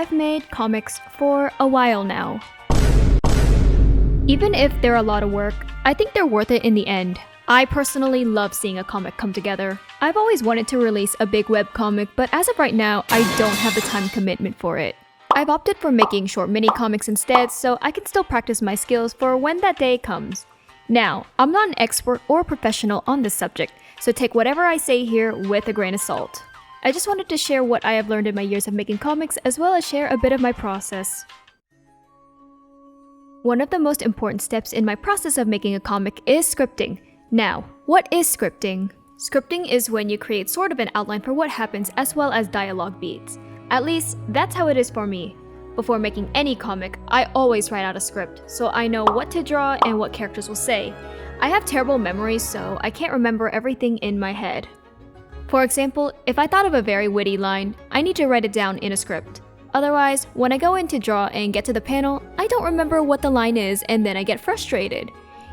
I've made comics for a while now. Even if they're a lot of work, I think they're worth it in the end. I personally love seeing a comic come together. I've always wanted to release a big webcomic, but as of right now, I don't have the time commitment for it. I've opted for making short mini comics instead, so I can still practice my skills for when that day comes. Now, I'm not an expert or professional on this subject, so take whatever I say here with a grain of salt. I just wanted to share what I have learned in my years of making comics, as well as share a bit of my process. One of the most important steps in my process of making a comic is scripting. Now, what is scripting? Scripting is when you create sort of an outline for what happens as well as dialogue beats. At least, that's how it is for me. Before making any comic, I always write out a script, so I know what to draw and what characters will say. I have terrible memory, so I can't remember everything in my head. For example, if I thought of a very witty line, I need to write it down in a script. Otherwise, when I go in to draw and get to the panel, I don't remember what the line is and then I get frustrated.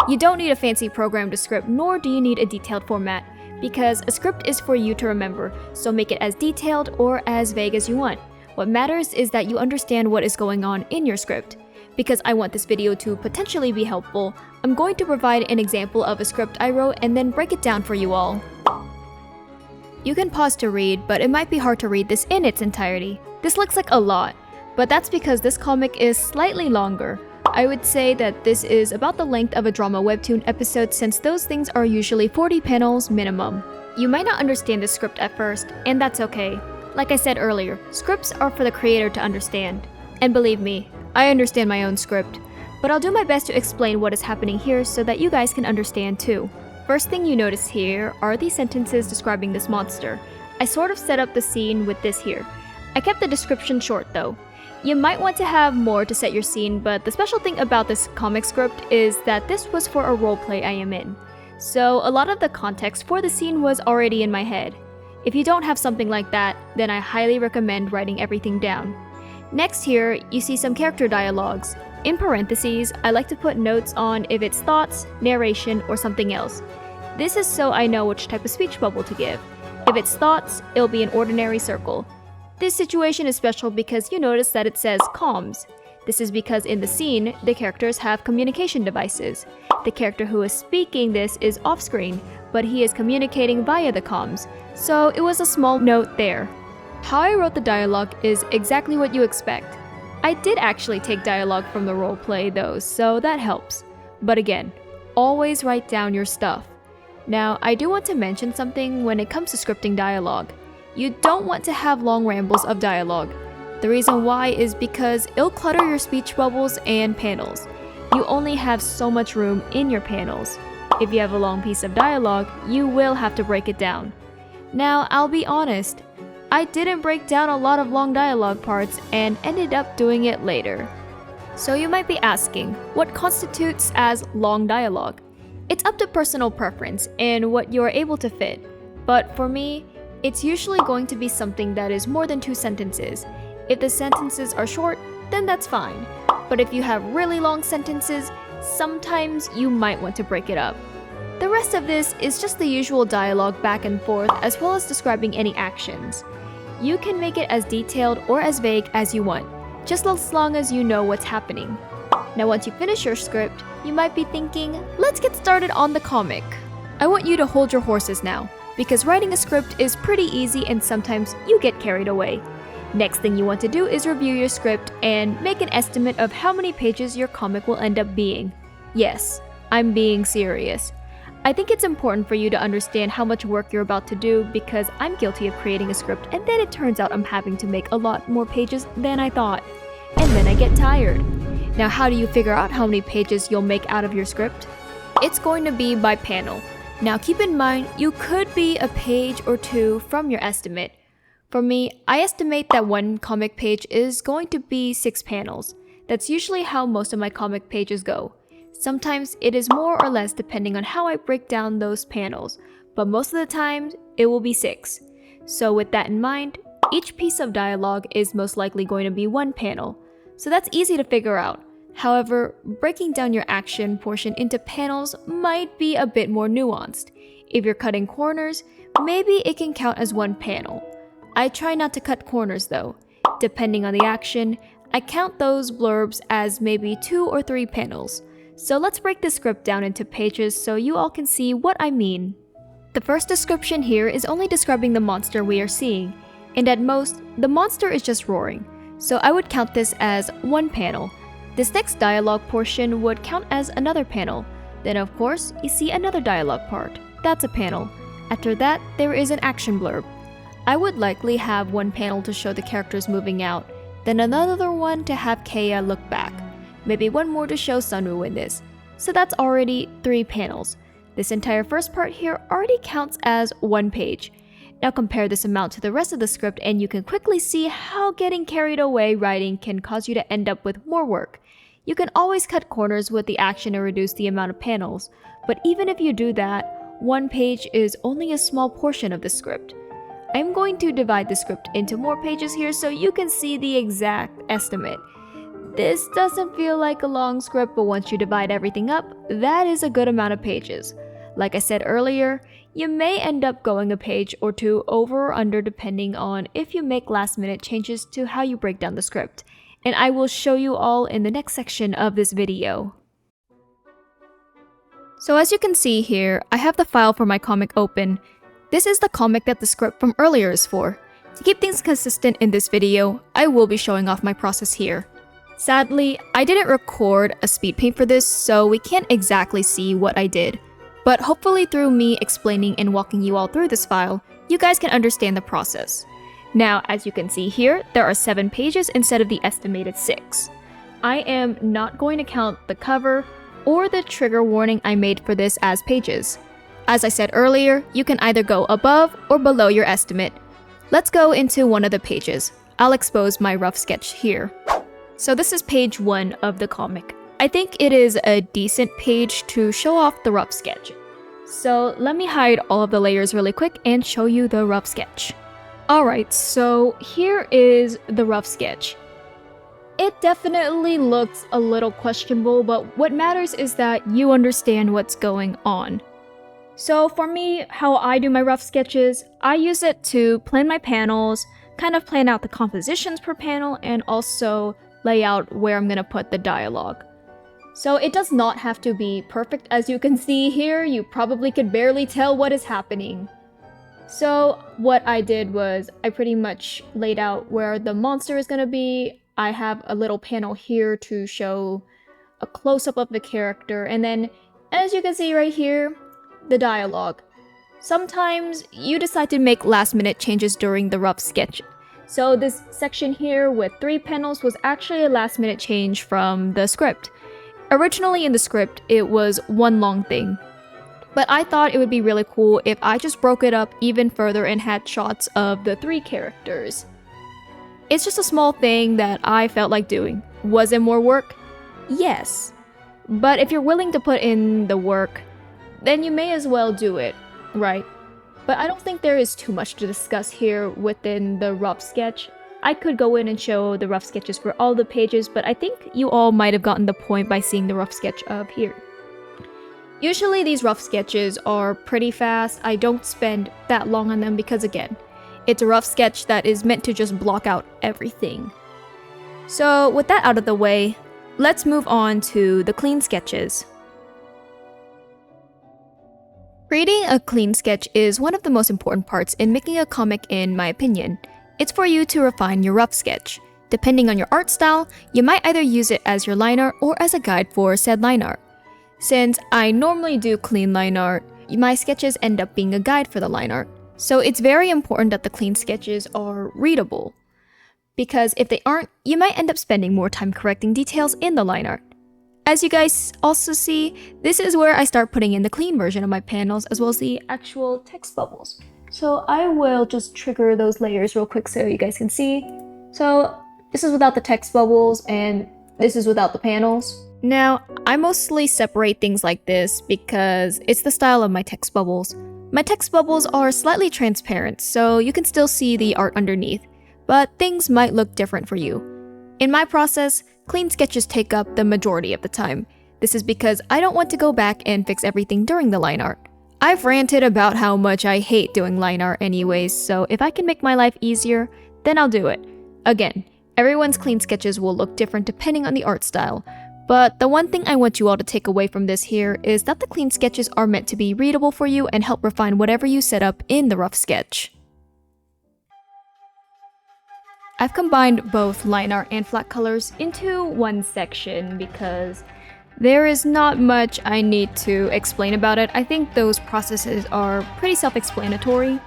You don't need a fancy program to script, nor do you need a detailed format, because a script is for you to remember, so make it as detailed or as vague as you want. What matters is that you understand what is going on in your script. Because I want this video to potentially be helpful, I'm going to provide an example of a script I wrote and then break it down for you all. You can pause to read, but it might be hard to read this in its entirety. This looks like a lot, but that's because this comic is slightly longer. I would say that this is about the length of a drama webtoon episode, since those things are usually 40 panels minimum. You might not understand the script at first, and that's okay. Like I said earlier, scripts are for the creator to understand. And believe me, I understand my own script, but I'll do my best to explain what is happening here so that you guys can understand too. First thing you notice here are these sentences describing this monster. I sort of set up the scene with this here. I kept the description short though. You might want to have more to set your scene, but the special thing about this comic script is that this was for a roleplay I am in. So a lot of the context for the scene was already in my head. If you don't have something like that, then I highly recommend writing everything down. Next here, you see some character dialogues. In parentheses, I like to put notes on if it's thoughts, narration, or something else. This is so I know which type of speech bubble to give. If it's thoughts, it'll be an ordinary circle. This situation is special because you notice that it says comms. This is because in the scene, the characters have communication devices. The character who is speaking this is off-screen, but he is communicating via the comms, so it was a small note there. How I wrote the dialogue is exactly what you expect. I did actually take dialogue from the roleplay though, so that helps. But again, always write down your stuff. Now, I do want to mention something when it comes to scripting dialogue. You don't want to have long rambles of dialogue. The reason why is because it'll clutter your speech bubbles and panels. You only have so much room in your panels. If you have a long piece of dialogue, you will have to break it down. Now, I'll be honest, I didn't break down a lot of long dialogue parts and ended up doing it later. So you might be asking, what constitutes as long dialogue? It's up to personal preference and what you are able to fit. But for me, it's usually going to be something that is more than 2 sentences. If the sentences are short, then that's fine. But if you have really long sentences, sometimes you might want to break it up. The rest of this is just the usual dialogue back and forth, as well as describing any actions. You can make it as detailed or as vague as you want, just as long as you know what's happening. Now once you finish your script, you might be thinking, let's get started on the comic. I want you to hold your horses now, because writing a script is pretty easy and sometimes you get carried away. Next thing you want to do is review your script and make an estimate of how many pages your comic will end up being. Yes, I'm being serious. I think it's important for you to understand how much work you're about to do, because I'm guilty of creating a script and then it turns out I'm having to make a lot more pages than I thought. And then I get tired. Now how do you figure out how many pages you'll make out of your script? It's going to be by panel. Now keep in mind, you could be a page or 2 from your estimate. For me, I estimate that one comic page is going to be 6 panels. That's usually how most of my comic pages go. Sometimes it is more or less depending on how I break down those panels, but most of the time it will be 6. So with that in mind, each piece of dialogue is most likely going to be 1 panel. So that's easy to figure out. However, breaking down your action portion into panels might be a bit more nuanced. If you're cutting corners, maybe it can count as 1 panel. I try not to cut corners though. Depending on the action, I count those blurbs as maybe 2 or 3 panels. So let's break the script down into pages so you all can see what I mean. The first description here is only describing the monster we are seeing, and at most, the monster is just roaring, so I would count this as 1 panel. This next dialogue portion would count as another panel. Then of course, you see another dialogue part. That's a panel. After that, there is an action blurb. I would likely have 1 panel to show the characters moving out, then another one to have Keiya look back. Maybe 1 more to show Sunwoo in this. So that's already 3 panels. This entire first part here already counts as 1 page. Now compare this amount to the rest of the script and you can quickly see how getting carried away writing can cause you to end up with more work. You can always cut corners with the action to reduce the amount of panels, but even if you do that, 1 page is only a small portion of the script. I'm going to divide the script into more pages here so you can see the exact estimate. This doesn't feel like a long script, but once you divide everything up, that is a good amount of pages. Like I said earlier, you may end up going a page or 2 over or under depending on if you make last-minute changes to how you break down the script, and I will show you all in the next section of this video. So as you can see here, I have the file for my comic open. This is the comic that the script from earlier is for. To keep things consistent in this video, I will be showing off my process here. Sadly, I didn't record a speed paint for this, so we can't exactly see what I did. But hopefully through me explaining and walking you all through this file, you guys can understand the process. Now, as you can see here, there are 7 pages instead of the estimated 6. I am not going to count the cover or the trigger warning I made for this as pages. As I said earlier, you can either go above or below your estimate. Let's go into one of the pages. I'll expose my rough sketch here. So this is page 1 of the comic. I think it is a decent page to show off the rough sketch. So let me hide all of the layers really quick and show you the rough sketch. Alright, so here is the rough sketch. It definitely looks a little questionable, but what matters is that you understand what's going on. So for me, how I do my rough sketches, I use it to plan my panels, kind of plan out the compositions per panel, and also lay out where I'm gonna put the dialogue. So it does not have to be perfect. As you can see here, you probably could barely tell what is happening. So what I did was I pretty much laid out where the monster is gonna be. I have a little panel here to show a close-up of the character, and then as you can see right here, the dialogue. Sometimes you decide to make last-minute changes during the rough sketch. So this section here with 3 panels was actually a last-minute change from the script. Originally in the script, it was 1 long thing. But I thought it would be really cool if I just broke it up even further and had shots of the 3 characters. It's just a small thing that I felt like doing. Was it more work? Yes. But if you're willing to put in the work, then you may as well do it, right? But I don't think there is too much to discuss here within the rough sketch. I could go in and show the rough sketches for all the pages, but I think you all might have gotten the point by seeing the rough sketch of here. Usually these rough sketches are pretty fast. I don't spend that long on them because again, it's a rough sketch that is meant to just block out everything. So with that out of the way, let's move on to the clean sketches. Creating a clean sketch is one of the most important parts in making a comic in my opinion. It's for you to refine your rough sketch. Depending on your art style, you might either use it as your line art or as a guide for said line art. Since I normally do clean line art, my sketches end up being a guide for the line art. So it's very important that the clean sketches are readable. Because if they aren't, you might end up spending more time correcting details in the line art. As you guys also see, this is where I start putting in the clean version of my panels as well as the actual text bubbles. So I will just trigger those layers real quick so you guys can see. So this is without the text bubbles and this is without the panels. Now, I mostly separate things like this because it's the style of my text bubbles. My text bubbles are slightly transparent, so you can still see the art underneath, but things might look different for you. In my process, clean sketches take up the majority of the time. This is because I don't want to go back and fix everything during the line art. I've ranted about how much I hate doing line art anyways, so if I can make my life easier, then I'll do it. Again, everyone's clean sketches will look different depending on the art style, but the one thing I want you all to take away from this here is that the clean sketches are meant to be readable for you and help refine whatever you set up in the rough sketch. I've combined both line art and flat colors into one section because there is not much I need to explain about it. I think those processes are pretty self-explanatory.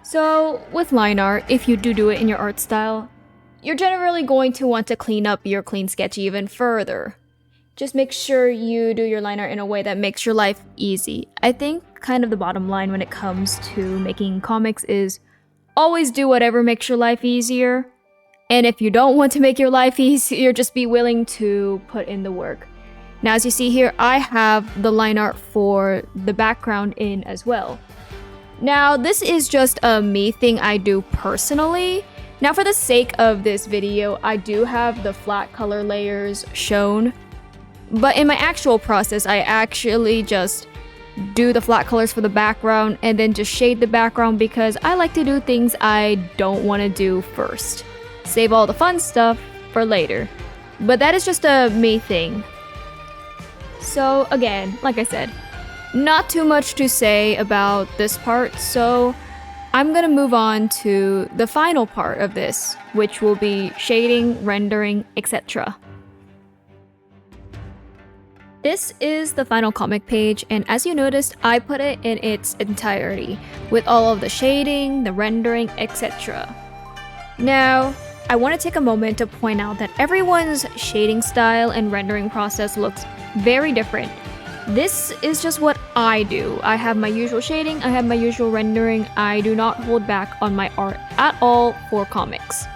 So with line art, if you do it in your art style, you're generally going to want to clean up your clean sketch even further. Just make sure you do your line art in a way that makes your life easy. I think kind of the bottom line when it comes to making comics is always do whatever makes your life easier. And if you don't want to make your life easier, just be willing to put in the work. Now, as you see here, I have the line art for the background in as well. Now, this is just a me thing I do personally. Now, for the sake of this video, I do have the flat color layers shown. But in my actual process, I actually just do the flat colors for the background and then just shade the background because I like to do things I don't want to do first. Save all the fun stuff for later. But that is just a me thing. So again, like I said, not too much to say about this part, so I'm gonna move on to the final part of this, which will be shading, rendering, etc. This is the final comic page, and as you noticed, I put it in its entirety, with all of the shading, the rendering, etc. Now, I want to take a moment to point out that everyone's shading style and rendering process looks very different. This is just what I do. I have my usual shading, I have my usual rendering. I do not hold back on my art at all for comics,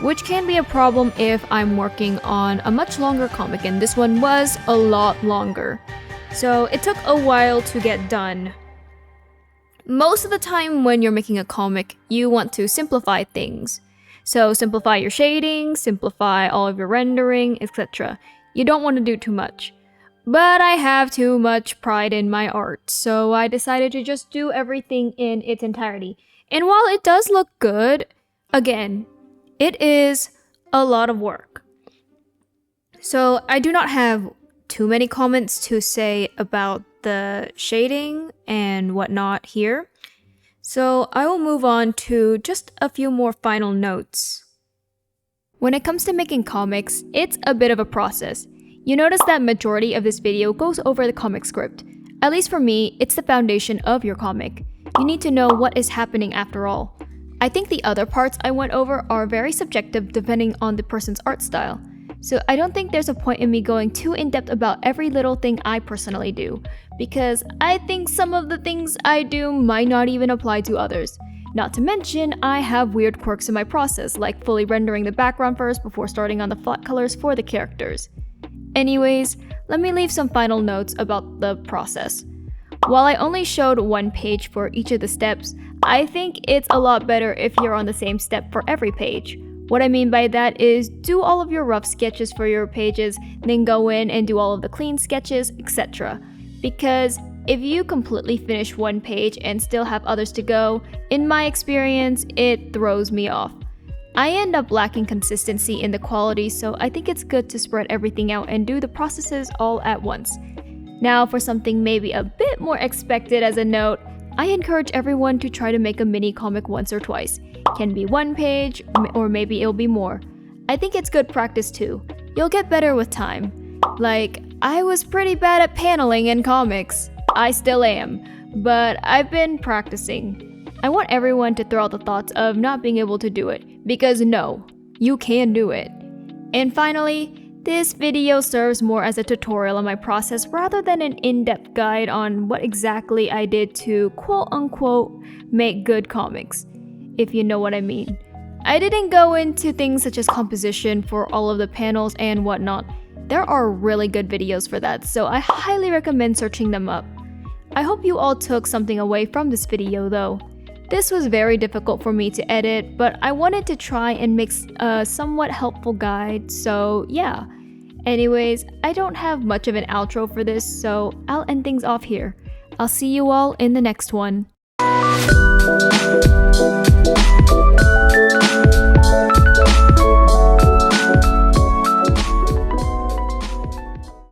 which can be a problem if I'm working on a much longer comic, and this one was a lot longer. So it took a while to get done. Most of the time when you're making a comic, you want to simplify things. So simplify your shading, simplify all of your rendering, etc. You don't want to do too much. But I have too much pride in my art, so I decided to just do everything in its entirety. And while it does look good, again, it is a lot of work. So I do not have too many comments to say about the shading and whatnot here. So I will move on to just a few more final notes. When it comes to making comics, it's a bit of a process. You notice that majority of this video goes over the comic script. At least for me, it's the foundation of your comic. You need to know what is happening after all. I think the other parts I went over are very subjective depending on the person's art style. So I don't think there's a point in me going too in-depth about every little thing I personally do, because I think some of the things I do might not even apply to others. Not to mention, I have weird quirks in my process, like fully rendering the background first before starting on the flat colors for the characters. Anyways, let me leave some final notes about the process. While I only showed one page for each of the steps, I think it's a lot better if you're on the same step for every page. What I mean by that is do all of your rough sketches for your pages, then go in and do all of the clean sketches, etc. Because if you completely finish one page and still have others to go, in my experience, it throws me off. I end up lacking consistency in the quality, so I think it's good to spread everything out and do the processes all at once. Now for something maybe a bit more expected as a note, I encourage everyone to try to make a mini comic once or twice. Can be one page, or maybe it'll be more. I think it's good practice too. You'll get better with time. Like, I was pretty bad at paneling in comics. I still am, but I've been practicing. I want everyone to throw out the thoughts of not being able to do it, because no, you can do it. And finally, this video serves more as a tutorial on my process rather than an in-depth guide on what exactly I did to quote-unquote make good comics, if you know what I mean. I didn't go into things such as composition for all of the panels and whatnot. There are really good videos for that, so I highly recommend searching them up. I hope you all took something away from this video though. This was very difficult for me to edit, but I wanted to try and make a somewhat helpful guide, so yeah. Anyways, I don't have much of an outro for this, so I'll end things off here. I'll see you all in the next one.